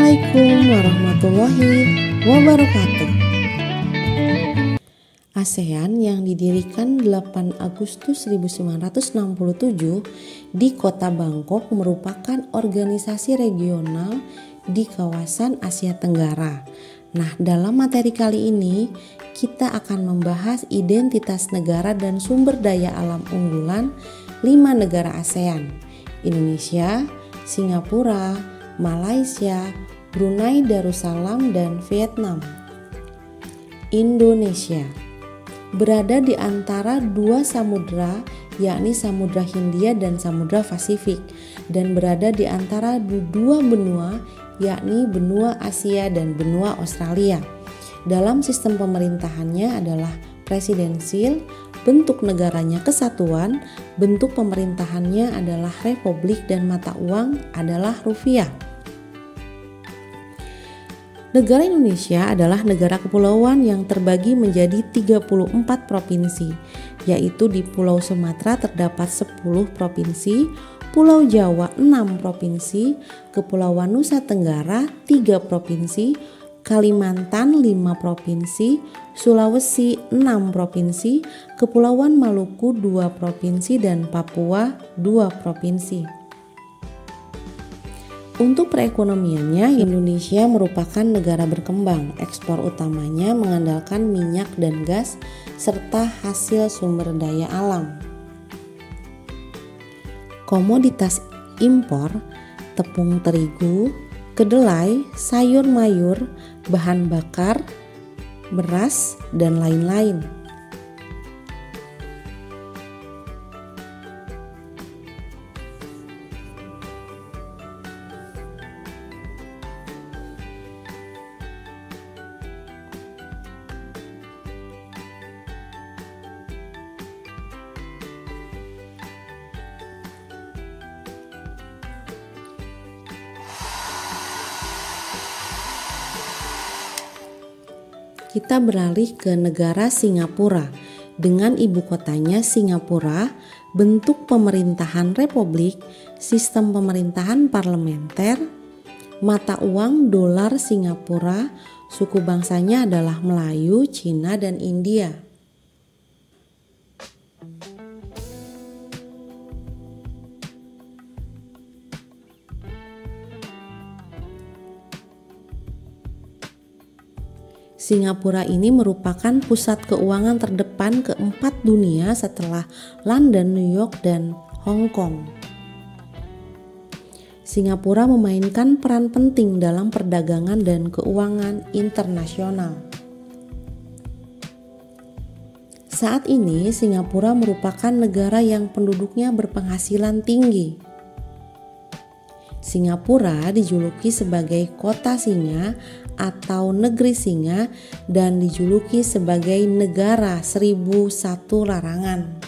Assalamualaikum warahmatullahi wabarakatuh. ASEAN yang didirikan 8 Agustus 1967 di kota Bangkok merupakan organisasi regional di kawasan Asia Tenggara. Nah, dalam materi kali ini kita akan membahas identitas negara dan sumber daya alam unggulan 5 negara ASEAN: Indonesia, Singapura, Malaysia, Brunei Darussalam, dan Vietnam. Indonesia berada di antara dua samudra, yakni Samudra Hindia dan Samudra Pasifik, dan berada di antara dua benua, yakni benua Asia dan benua Australia. Dalam sistem pemerintahannya adalah presidensil, bentuk negaranya kesatuan, bentuk pemerintahannya adalah republik, dan mata uang adalah rupiah. Negara Indonesia adalah negara kepulauan yang terbagi menjadi 34 provinsi, yaitu di Pulau Sumatera terdapat 10 provinsi, Pulau Jawa 6 provinsi, Kepulauan Nusa Tenggara 3 provinsi, Kalimantan 5 provinsi, Sulawesi 6 provinsi, Kepulauan Maluku 2 provinsi, dan Papua 2 provinsi. Untuk perekonomiannya, Indonesia merupakan negara berkembang. Ekspor utamanya mengandalkan minyak dan gas serta hasil sumber daya alam. Komoditas impor: tepung terigu, kedelai, sayur mayur, bahan bakar, beras, dan lain-lain. Kita beralih ke negara Singapura. Dengan ibu kotanya Singapura, bentuk pemerintahan republik, sistem pemerintahan parlementer, mata uang dolar Singapura, suku bangsanya adalah Melayu, Cina, dan India. Singapura ini merupakan pusat keuangan terdepan keempat dunia setelah London, New York, dan Hong Kong. Singapura memainkan peran penting dalam perdagangan dan keuangan internasional. Saat ini, Singapura merupakan negara yang penduduknya berpenghasilan tinggi. Singapura dijuluki sebagai kota singa atau negeri singa dan dijuluki sebagai negara 1001 larangan.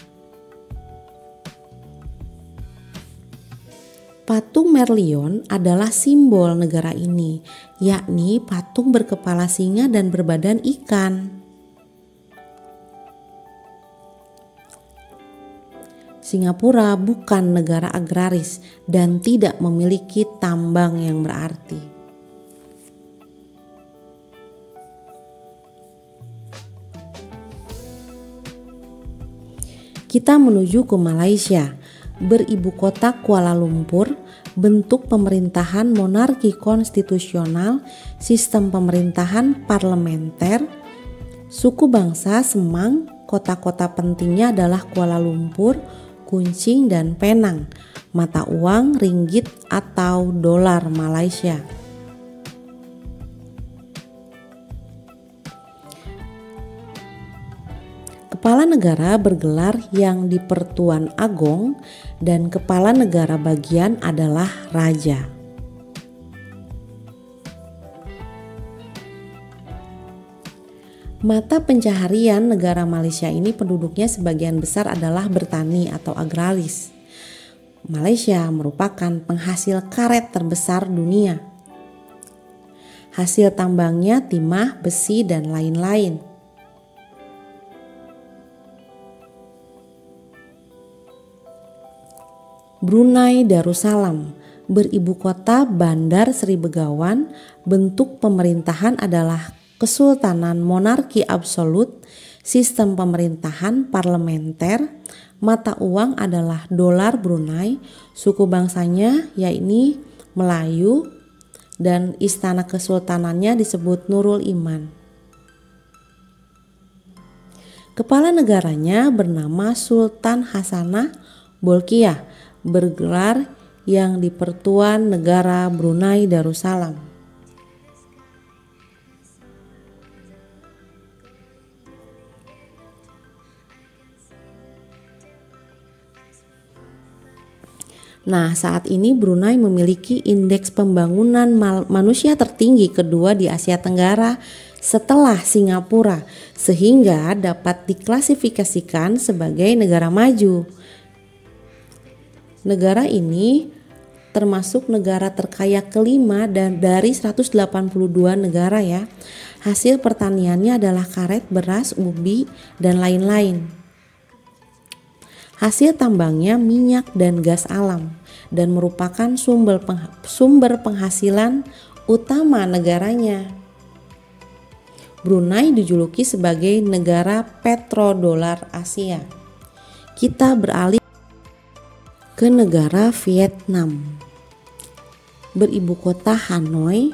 Patung Merlion adalah simbol negara ini, yakni patung berkepala singa dan berbadan ikan. Singapura bukan negara agraris dan tidak memiliki tambang yang berarti. Kita menuju ke Malaysia, beribu kota Kuala Lumpur, bentuk pemerintahan monarki konstitusional, sistem pemerintahan parlementer, suku bangsa Semang, kota-kota pentingnya adalah Kuala Lumpur, Kuching, dan Penang. Mata uang ringgit atau dolar Malaysia. Kepala negara bergelar yang di-Pertuan Agong dan kepala negara bagian adalah raja. Mata pencaharian negara Malaysia ini penduduknya sebagian besar adalah bertani atau agraris. Malaysia merupakan penghasil karet terbesar dunia. Hasil tambangnya timah, besi, dan lain-lain. Brunei Darussalam Beribu kota Bandar Sri Begawan. Bentuk pemerintahan adalah kesultanan monarki absolut. Sistem pemerintahan parlementer. Mata uang adalah dolar Brunei. Suku bangsanya yakni Melayu. Dan istana kesultanannya disebut Nurul Iman. Kepala negaranya bernama Sultan Hasanah Bolkiah, bergelar yang di Pertuan Negara Brunei Darussalam. Nah, saat ini Brunei memiliki indeks pembangunan manusia tertinggi kedua di Asia Tenggara setelah Singapura, sehingga dapat diklasifikasikan sebagai negara maju. Negara ini termasuk negara terkaya kelima dan dari 182 negara ya. Hasil pertaniannya adalah karet, beras, ubi, dan lain-lain. Hasil tambangnya minyak dan gas alam dan merupakan sumber penghasilan utama negaranya. Brunei dijuluki sebagai negara petrodolar Asia. Kita beralih ke negara Vietnam. Beribu kota Hanoi.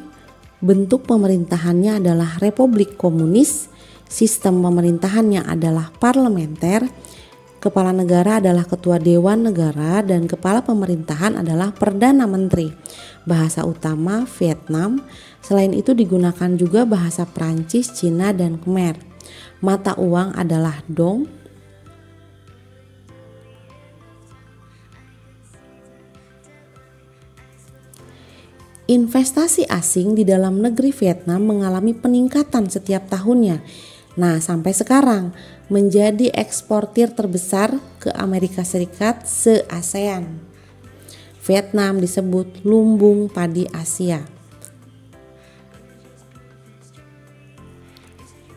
Bentuk pemerintahannya adalah Republik Komunis. Sistem pemerintahannya adalah parlementer. Kepala negara adalah ketua dewan negara dan kepala pemerintahan adalah perdana menteri. Bahasa utama Vietnam. Selain itu digunakan juga bahasa Prancis, Cina, dan Khmer. Mata uang adalah dong. Investasi asing di dalam negeri Vietnam mengalami peningkatan setiap tahunnya. Nah, sampai sekarang menjadi eksportir terbesar ke Amerika Serikat se-ASEAN. Vietnam disebut lumbung padi Asia.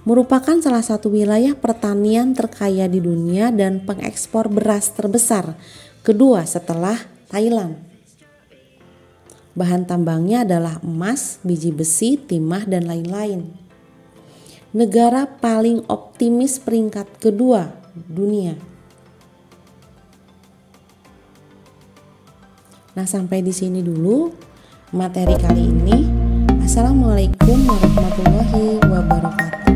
Merupakan salah satu wilayah pertanian terkaya di dunia dan pengekspor beras terbesar kedua setelah Thailand. Bahan tambangnya adalah emas, biji besi, timah, dan lain-lain. Negara paling optimis peringkat kedua dunia. Nah, sampai di sini dulu materi kali ini. Assalamualaikum warahmatullahi wabarakatuh.